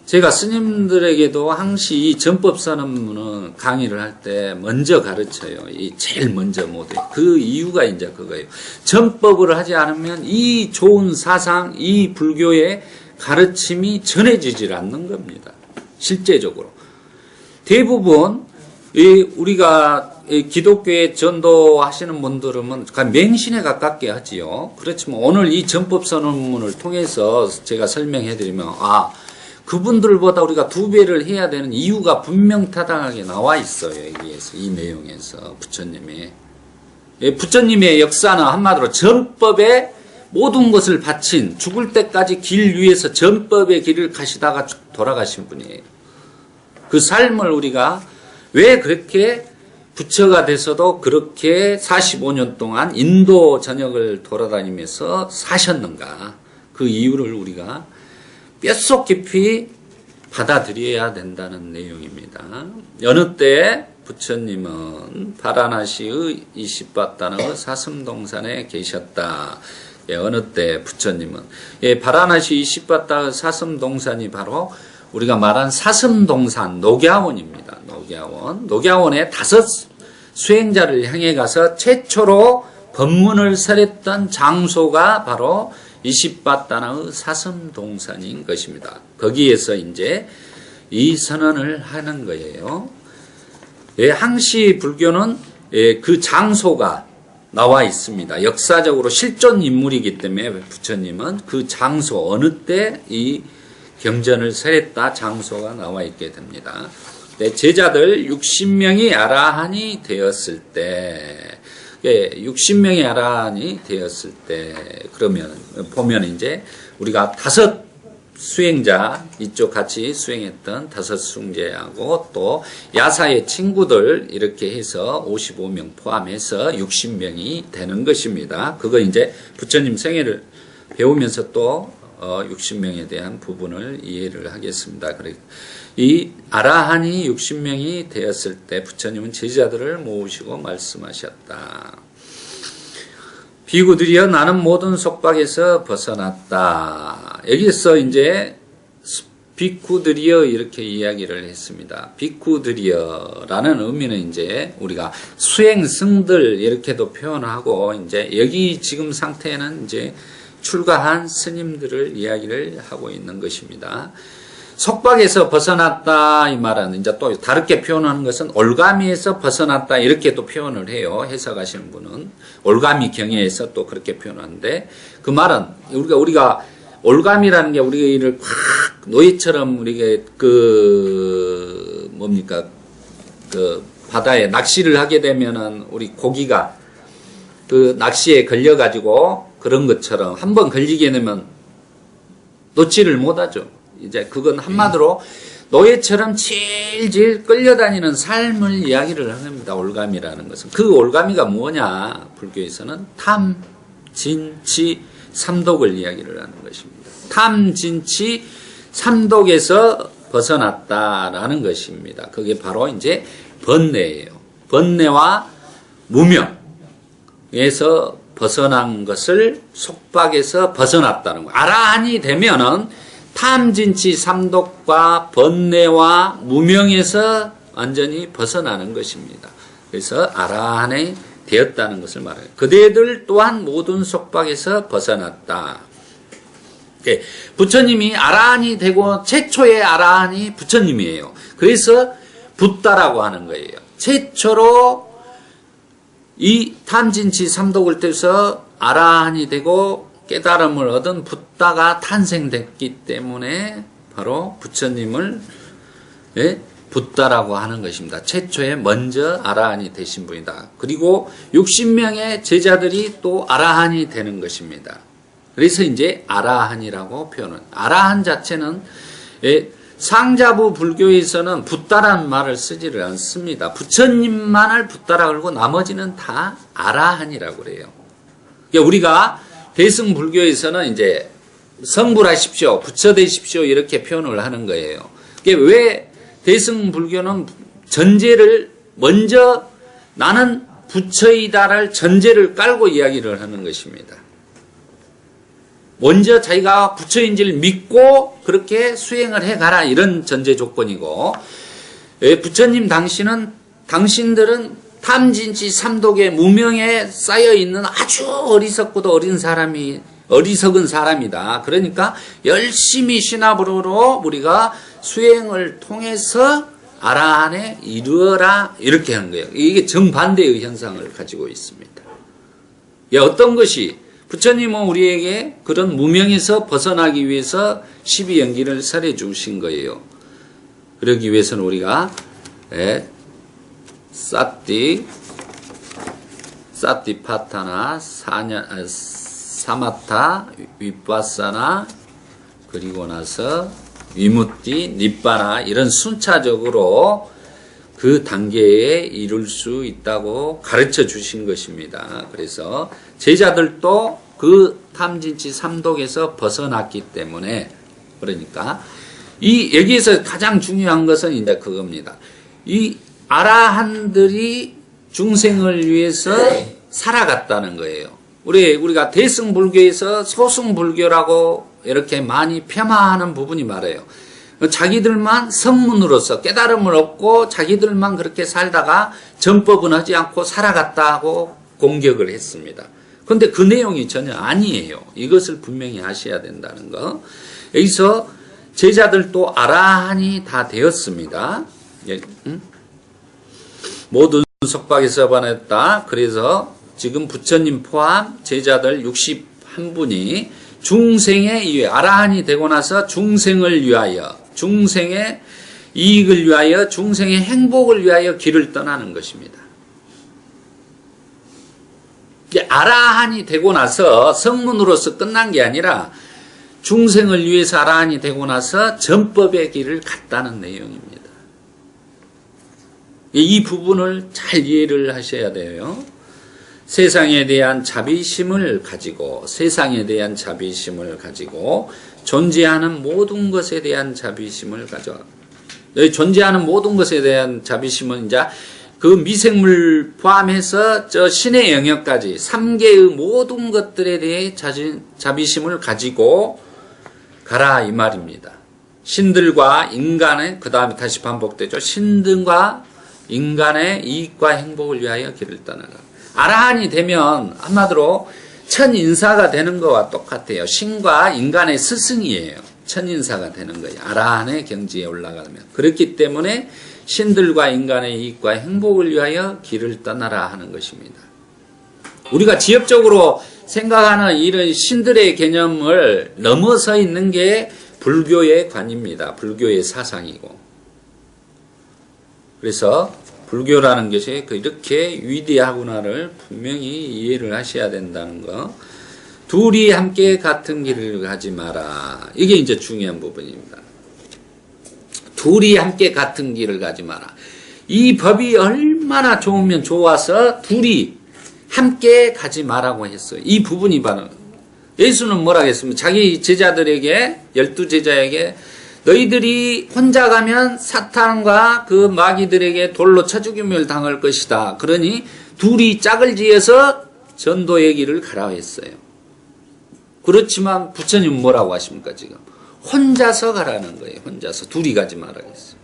제가 스님들에게도 항시 이 전법선언문은 강의를 할 때 먼저 가르쳐요. 이 제일 먼저 모두. 그 이유가 이제 그거예요. 전법을 하지 않으면 이 좋은 사상, 이 불교의 가르침이 전해지질 않는 겁니다. 실제적으로. 대부분 우리가 기독교에 전도하시는 분들은 맹신에 가깝게 하지요. 그렇지만 오늘 이 전법선언문을 통해서 제가 설명해드리면 그분들보다 우리가 2배를 해야 되는 이유가 분명타당하게 나와 있어요. 여기에서 이 내용에서 부처님의 역사는 한마디로 전법에 모든 것을 바친 죽을 때까지 길 위에서 전법의 길을 가시다가 돌아가신 분이에요. 그 삶을 우리가 왜 그렇게 부처가 돼서도 그렇게 45년 동안 인도 전역을 돌아다니면서 사셨는가, 그 이유를 우리가 뼛속 깊이 받아들여야 된다는 내용입니다. 여느 때 부처님은 바라나시의 20바다나의 사슴동산에 계셨다. 어느 때 부처님은 바라나시 20바다의 사슴동산이 바로 우리가 말한 사슴동산 녹야원입니다. 녹야원에 5 수행자를 향해 가서 최초로 법문을 설했던 장소가 바로 20바다나의 사슴동산인 것입니다. 거기에서 이제 이 선언을 하는 거예요. 항시 불교는 그 장소가 나와 있습니다. 역사적으로 실존 인물이기 때문에 부처님은 그 장소, 어느 때 이 경전을 설했다 장소가 나와 있게 됩니다. 제자들 60명이 아라한이 되었을 때, 60명이 아라한이 되었을 때, 그러면, 보면 이제 우리가 5 수행자, 이쪽 같이 수행했던 5 수행자하고 또 야사의 친구들 이렇게 해서 55명 포함해서 60명이 되는 것입니다. 그거 이제 부처님 생애를 배우면서 또 60명에 대한 부분을 이해를 하겠습니다. 이 아라한이 60명이 되었을 때 부처님은 제자들을 모으시고 말씀하셨다. 비구들이여 나는 모든 속박에서 벗어났다. 여기서 이제 비쿠들이여 이렇게 이야기를 했습니다. 비쿠들이여라는 의미는 이제 우리가 수행승들 이렇게도 표현하고 이제 여기 지금 상태는 이제 출가한 스님들을 이야기를 하고 있는 것입니다. 속박에서 벗어났다 이 말은 이제 또 다르게 표현하는 것은 올가미에서 벗어났다 이렇게 또 표현을 해요. 해석하시는 분은 올가미 경에서 또 그렇게 표현하는데 그 말은 우리가 올가미라는 게 우리를 꽉 노예처럼 우리가 그 바다에 낚시를 하게 되면은 우리 고기가 그 낚시에 걸려가지고 그런 것처럼 한번 걸리게 되면 놓지를 못하죠. 이제 그건 한마디로 노예처럼 질질 끌려다니는 삶을 이야기를 하는 겁니다. 올가미라는 것은. 그 올가미가 뭐냐? 불교에서는 탐, 진, 치, 삼독을 이야기를 하는 것입니다. 탐, 진, 치, 삼독에서 벗어났다라는 것입니다. 그게 바로 이제 번뇌예요. 번뇌와 무명에서 벗어난 것을 속박에서 벗어났다는 거예요. 아라한이 되면은 탐진치 삼독과 번뇌와 무명에서 완전히 벗어나는 것입니다. 그래서 아라한이 되었다는 것을 말해요. 그대들 또한 모든 속박에서 벗어났다. 부처님이 아라한이 되고 최초의 아라한이 부처님이에요. 그래서 붓다라고 하는 거예요. 최초로 이 탐진치 삼독을 통해서 아라한이 되고 깨달음을 얻은 붓다가 탄생됐기 때문에 바로 부처님을 붓다라고 하는 것입니다. 최초에 먼저 아라한이 되신 분이다. 그리고 60명의 제자들이 또 아라한이 되는 것입니다. 그래서 이제 아라한이라고 표현은, 아라한 자체는 상자부 불교에서는 붓다라는 말을 쓰지를 않습니다. 부처님만을 붓다라고 그러고 나머지는 다 아라한이라고 그래요. 그러니까 우리가 대승 불교에서는 이제 성불하십시오, 부처 되십시오 이렇게 표현을 하는 거예요. 그러니까 왜 대승 불교는 전제를 먼저 나는 부처이다를 전제를 깔고 이야기를 하는 것입니다. 먼저 자기가 부처인지를 믿고 그렇게 수행을 해가라, 이런 전제 조건이고, 부처님 당신들은 탐진치 삼독의 무명에 쌓여있는 아주 어리석고도 어리석은 사람이다. 그러니까 열심히 신압으로 우리가 수행을 통해서 아라한에 이르어라, 이렇게 하는 거예요. 이게 정반대의 현상을 가지고 있습니다. 어떤 것이, 부처님은 우리에게 그런 무명에서 벗어나기 위해서 12연기를 설해 주신 거예요. 그러기 위해서는 우리가 사티파타나 사마타, 위파사나, 그리고 나서 위무띠, 니빠나, 이런 순차적으로 그 단계에 이룰 수 있다고 가르쳐 주신 것입니다. 그래서 제자들도 그 탐진치 삼독에서 벗어났기 때문에, 그러니까 여기에서 가장 중요한 것은 이제 그겁니다. 이 아라한들이 중생을 위해서 살아갔다는 거예요. 우리가 대승불교에서 소승불교라고 이렇게 많이 폄하하는 부분이 말해요. 자기들만 성문으로서 깨달음을 얻고 자기들만 그렇게 살다가 전법은 하지 않고 살아갔다고 공격을 했습니다. 그런데 그 내용이 전혀 아니에요. 이것을 분명히 아셔야 된다는 거. 여기서 제자들도 아라한이 다 되었습니다. 모든 속박에서 반했다. 그래서 지금 부처님 포함 제자들 61분이 중생의 이외, 아라한이 되고 나서 중생을 위하여, 중생의 이익을 위하여, 중생의 행복을 위하여 길을 떠나는 것입니다. 아라한이 되고 나서 성문으로서 끝난 게 아니라 중생을 위해서 아라한이 되고 나서 전법의 길을 갔다는 내용입니다. 이 부분을 잘 이해를 하셔야 돼요. 세상에 대한 자비심을 가지고, 존재하는 모든 것에 대한 자비심을 가져. 존재하는 모든 것에 대한 자비심은 이제 그 미생물 포함해서 저 신의 영역까지 3개의 모든 것들에 대해 자비심을 가지고 가라, 이 말입니다. 신들과 인간의, 그 다음에 다시 반복되죠. 신들과 인간의 이익과 행복을 위하여 길을 떠나라. 아라한이 되면 한마디로 천인사가 되는 것과 똑같아요. 신과 인간의 스승이에요. 천인사가 되는 거예요. 아라한의 경지에 올라가면. 그렇기 때문에 신들과 인간의 이익과 행복을 위하여 길을 떠나라 하는 것입니다. 우리가 지엽적으로 생각하는 이런 신들의 개념을 넘어서 있는 게 불교의 관입니다. 불교의 사상이고. 그래서 불교라는 것이 이렇게 위대하구나를 분명히 이해를 하셔야 된다는 거. 둘이 함께 같은 길을 가지 마라. 이게 이제 중요한 부분입니다. 둘이 함께 같은 길을 가지 마라. 이 법이 얼마나 좋으면 좋아서 둘이 함께 가지 마라고 했어요. 이 부분이 바로 예수는 뭐라고 했습니까? 자기 제자들에게, 12제자에게 너희들이 혼자 가면 사탄과 그 마귀들에게 돌로 쳐 죽임을 당할 것이다. 그러니 둘이 짝을 지어서 전도의 길을 가라 했어요. 그렇지만 부처님은 뭐라고 하십니까 지금? 혼자서 가라는 거예요. 혼자서. 둘이 가지 말라 했어요.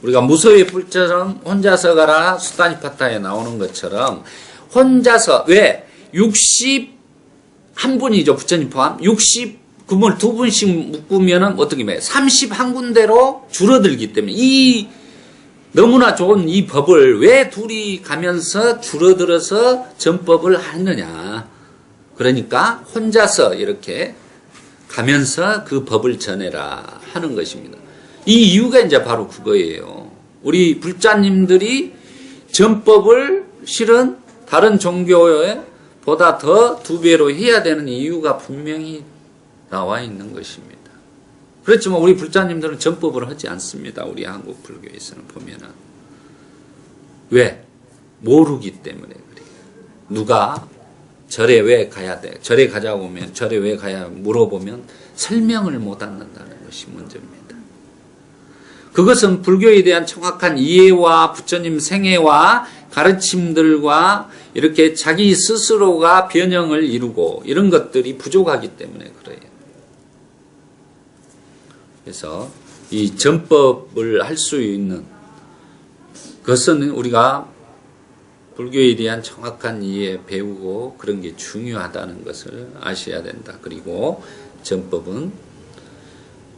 우리가 무소의 뿔처럼 혼자서 가라 수다니파타에 나오는 것처럼 혼자서, 왜? 61분이죠. 부처님 포함. 60금을 2분씩 묶으면 어떻게 해? 31군데로 줄어들기 때문에 너무나 좋은 이 법을 왜 둘이 가면서 줄어들어서 전법을 하느냐. 그러니까 혼자서 이렇게 가면서 그 법을 전해라 하는 것입니다. 이 이유가 이제 바로 그거예요. 우리 불자님들이 전법을 실은 다른 종교에 보다 더 2배로 해야 되는 이유가 분명히 나와 있는 것입니다. 그렇지만 우리 불자님들은 전법을 하지 않습니다. 우리 한국 불교에서는 보면은. 왜? 모르기 때문에 그래요. 누가 절에 왜 가야 돼? 절에 가자고 하면 절에 왜 가야 물어보면 설명을 못 한다는 것이 문제입니다. 그것은 불교에 대한 정확한 이해와 부처님 생애와 가르침들과 이렇게 자기 스스로가 변형을 이루고 이런 것들이 부족하기 때문에 그래요. 그래서 이 전법을 할 수 있는 그것은 우리가 불교에 대한 정확한 이해 배우고 그런 게 중요하다는 것을 아셔야 된다. 그리고 전법은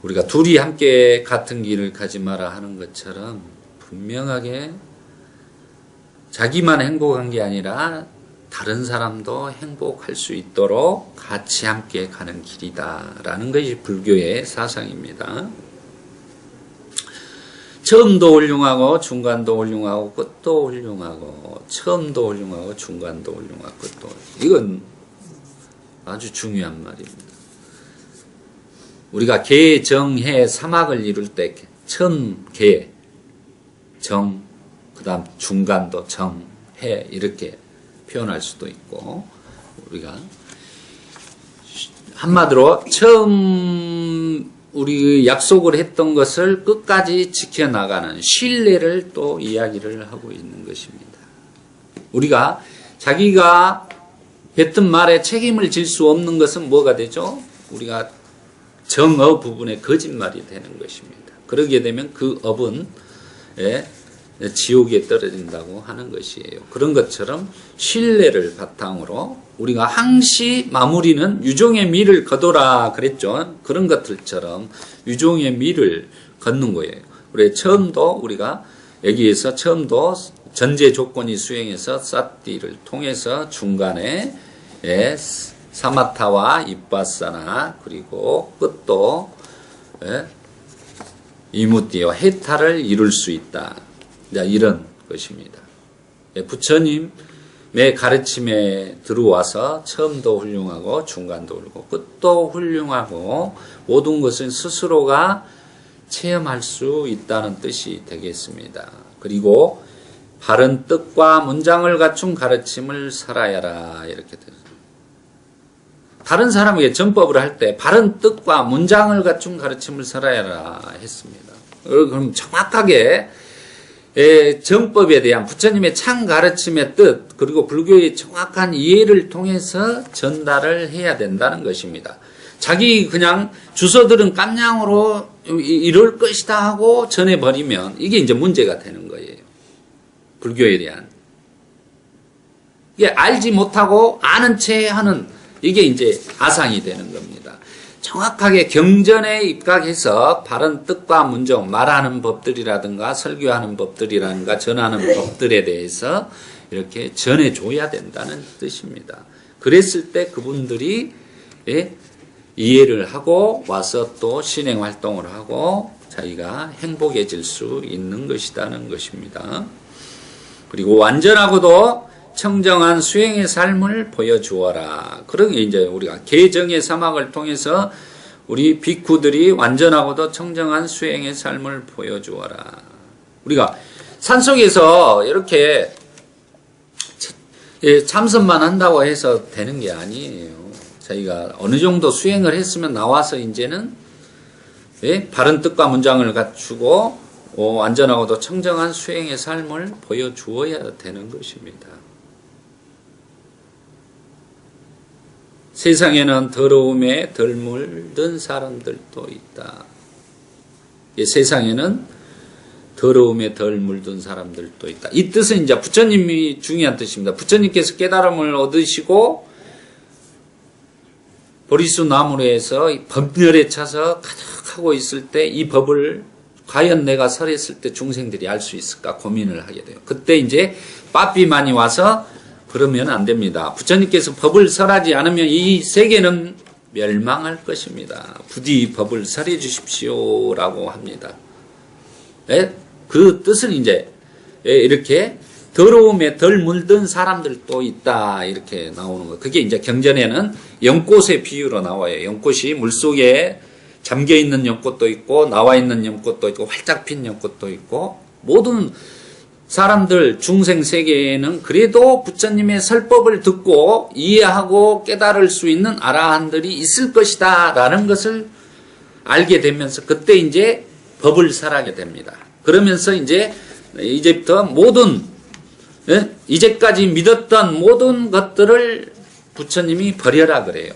우리가 둘이 함께 같은 길을 가지 마라 하는 것처럼 분명하게 자기만 행복한 게 아니라 다른 사람도 행복할 수 있도록 같이 함께 가는 길이다라는 것이 불교의 사상입니다. 처음도 훌륭하고 중간도 훌륭하고 끝도 훌륭하고 처음도 훌륭하고 중간도 훌륭하고 끝도 이건 아주 중요한 말입니다. 우리가 계, 정, 해, 사막을 이룰 때 처음 계, 정, 그 다음 중간도 정, 해 이렇게 표현할 수도 있고 우리가 한마디로 처음 우리 약속을 했던 것을 끝까지 지켜나가는 신뢰를 또 이야기를 하고 있는 것입니다. 우리가 자기가 했던 말에 책임을 질 수 없는 것은 뭐가 되죠? 우리가 정어 부분에 거짓말이 되는 것입니다. 그러게 되면 그 업은 지옥에 떨어진다고 하는 것이에요. 그런 것처럼 신뢰를 바탕으로 우리가 항시 마무리는 유종의 미를 거둬라 그랬죠. 그런 것들처럼 유종의 미를 걷는 거예요. 우리 처음도 우리가 여기에서 처음도 전제 조건이 수행해서 사띠를 통해서 중간에 사마타와 이빠사나 그리고 끝도 이무띠와 해탈을 이룰 수 있다. 이런 것입니다. 부처님의 가르침에 들어와서 처음도 훌륭하고 중간도 훌륭하고 끝도 훌륭하고 모든 것은 스스로가 체험할 수 있다는 뜻이 되겠습니다. 그리고 바른 뜻과 문장을 갖춘 가르침을 살아야라 이렇게 되죠. 다른 사람에게 전법을 할 때 바른 뜻과 문장을 갖춘 가르침을 살아야라 했습니다. 그럼 정확하게 정법에 대한 부처님의 참 가르침의 뜻 그리고 불교의 정확한 이해를 통해서 전달을 해야 된다는 것입니다. 자기 그냥 주소들은 깜냥으로 이럴 것이다 하고 전해버리면 이게 이제 문제가 되는 거예요. 불교에 대한. 이게 알지 못하고 아는 채 하는 이게 이제 아상이 되는 겁니다. 정확하게 경전에 입각해서 바른 뜻과 문정, 말하는 법들이라든가 설교하는 법들이라든가 전하는 법들에 대해서 이렇게 전해줘야 된다는 뜻입니다. 그랬을 때 그분들이 이해를 하고 와서 또 신행활동을 하고 자기가 행복해질 수 있는 것이라는 것입니다. 그리고 완전하고도 청정한 수행의 삶을 보여주어라. 그런 게 이제 우리가 계정의 사막을 통해서 우리 비쿠들이 완전하고도 청정한 수행의 삶을 보여주어라. 우리가 산속에서 이렇게 참선만 한다고 해서 되는 게 아니에요. 자기가 어느 정도 수행을 했으면 나와서 이제는 바른 뜻과 문장을 갖추고 완전하고도 청정한 수행의 삶을 보여주어야 되는 것입니다. 세상에는 더러움에 덜 물든 사람들도 있다. 세상에는 더러움에 덜 물든 사람들도 있다. 이 뜻은 이제 부처님이 중요한 뜻입니다. 부처님께서 깨달음을 얻으시고 보리수 나무에서 법열에 차서 가득하고 있을 때 이 법을 과연 내가 설했을 때 중생들이 알 수 있을까 고민을 하게 돼요. 그때 이제 빠삐만이 와서 그러면 안 됩니다. 부처님께서 법을 설하지 않으면 이 세계는 멸망할 것입니다. 부디 법을 설해 주십시오라고 합니다. 그 뜻은 이제 이렇게 더러움에 덜 물든 사람들도 있다 이렇게 나오는 거예요. 그게 이제 경전에는 연꽃의 비유로 나와요. 연꽃이 물속에 잠겨있는 연꽃도 있고 나와 있는 연꽃도 있고 활짝 핀 연꽃도 있고 모든 사람들 중생 세계에는 그래도 부처님의 설법을 듣고 이해하고 깨달을 수 있는 아라한들이 있을 것이다 라는 것을 알게 되면서 그때 이제 법을 설하게 됩니다. 그러면서 이제부터 모든 예? 이제까지 믿었던 모든 것들을 부처님이 버려라 그래요.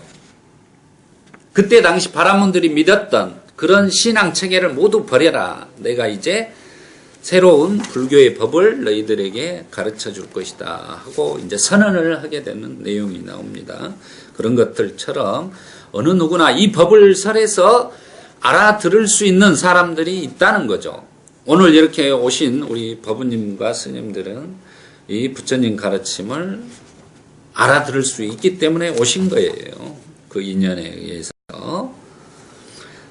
그때 당시 바라문들이 믿었던 그런 신앙 체계를 모두 버려라. 내가 이제 새로운 불교의 법을 너희들에게 가르쳐 줄 것이다 하고 이제 선언을 하게 되는 내용이 나옵니다. 그런 것들처럼 어느 누구나 이 법을 설해서 알아들을 수 있는 사람들이 있다는 거죠. 오늘 이렇게 오신 우리 법우님과 스님들은 이 부처님 가르침을 알아들을 수 있기 때문에 오신 거예요. 그 인연에 의해서.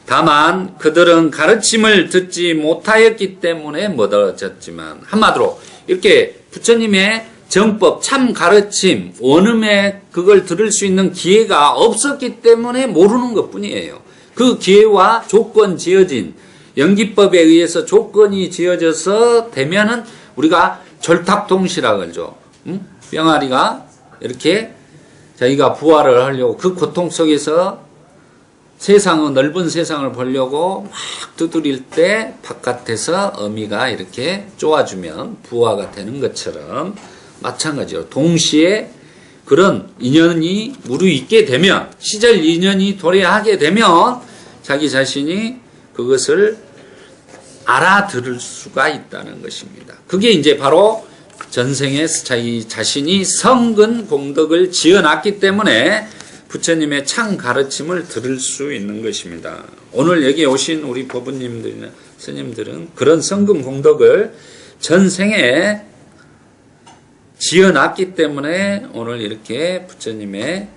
다만 그들은 가르침을 듣지 못하였기 때문에 못 얻었지만, 한마디로 이렇게 부처님의 정법, 참 가르침, 원음에 그걸 들을 수 있는 기회가 없었기 때문에 모르는 것뿐이에요. 그 기회와 조건 지어진 연기법에 의해서 조건이 지어져서 되면은 우리가 절탁통시라 그러죠. 병아리가 이렇게 자기가 부활을 하려고 그 고통 속에서 세상은 넓은 세상을 보려고 막 두드릴 때 바깥에서 어미가 이렇게 쪼아주면 부화가 되는 것처럼 마찬가지로 동시에 그런 인연이 무르익게 되면, 시절 인연이 도래하게 되면 자기 자신이 그것을 알아들을 수가 있다는 것입니다. 그게 이제 바로 전생에 자기 자신이 성근 공덕을 지어놨기 때문에 부처님의 참 가르침을 들을 수 있는 것입니다. 오늘 여기 오신 우리 법우님들이나 스님들은 그런 성근 공덕을 전생에 지어놨기 때문에 오늘 이렇게 부처님의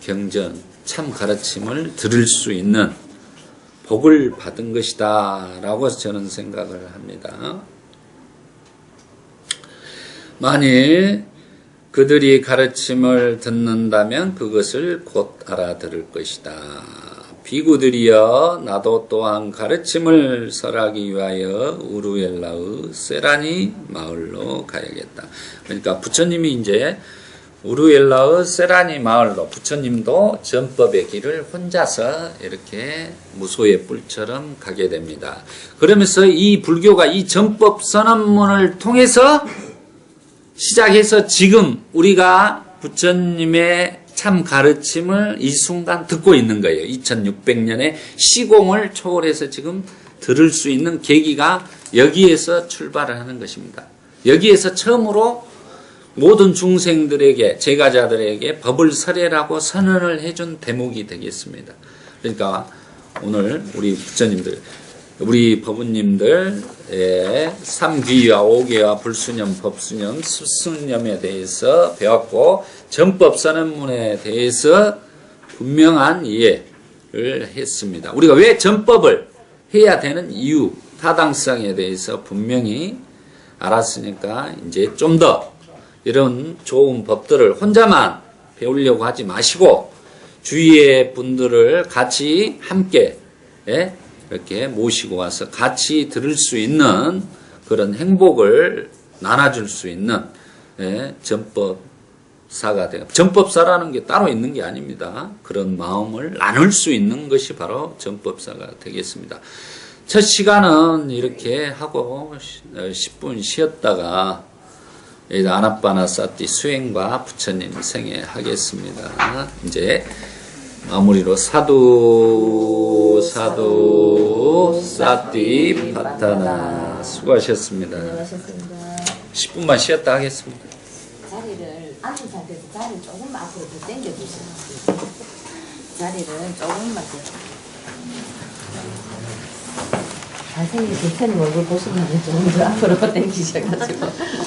경전, 참 가르침을 들을 수 있는 복을 받은 것이다 라고 저는 생각을 합니다. 만일 그들이 가르침을 듣는다면 그것을 곧 알아들을 것이다. 비구들이여, 나도 또한 가르침을 설하기 위하여 우루엘라의 세라니 마을로 가야겠다. 그러니까 부처님이 이제 우루엘라의 세라니 마을로, 부처님도 전법의 길을 혼자서 이렇게 무소의 뿔처럼 가게 됩니다. 그러면서 이 불교가 이 전법 선언문을 통해서 시작해서 지금 우리가 부처님의 참 가르침을 이 순간 듣고 있는 거예요. 2600년의 시공을 초월해서 지금 들을 수 있는 계기가 여기에서 출발을 하는 것입니다. 여기에서 처음으로 모든 중생들에게, 제가자들에게 법을 설해라고 선언을 해준 대목이 되겠습니다. 그러니까 오늘 우리 부처님들, 우리 법우님들의 3귀와 5귀와 불수념, 법수념, 수수념에 대해서 배웠고, 전법선언문에 대해서 분명한 이해를 했습니다. 우리가 왜 전법을 해야 되는 이유, 타당성에 대해서 분명히 알았으니까 이제 좀 더 이런 좋은 법들을 혼자만 배우려고 하지 마시고 주위의 분들을 같이 함께 이렇게 모시고 와서 같이 들을 수 있는 그런 행복을 나눠줄 수 있는 전법사가 되어, 전법사라는 게 따로 있는 게 아닙니다. 그런 마음을 나눌 수 있는 것이 바로 전법사가 되겠습니다. 첫 시간은 이렇게 하고 10분 쉬었다가 아나빠나사티 수행과 부처님 생애 하겠습니다. 이제 마무리로 사두 사티 파타나. 수고하셨습니다. 수고하셨습니다. 10분만 쉬었다 하겠습니다. 자리를 앉은 상태에서 자리를 조금만 앞으로 더 당겨주세요. 자리를 조금만 더. 잘생긴 부처님 얼굴 보시면 조금 더 앞으로 당기셔가지고.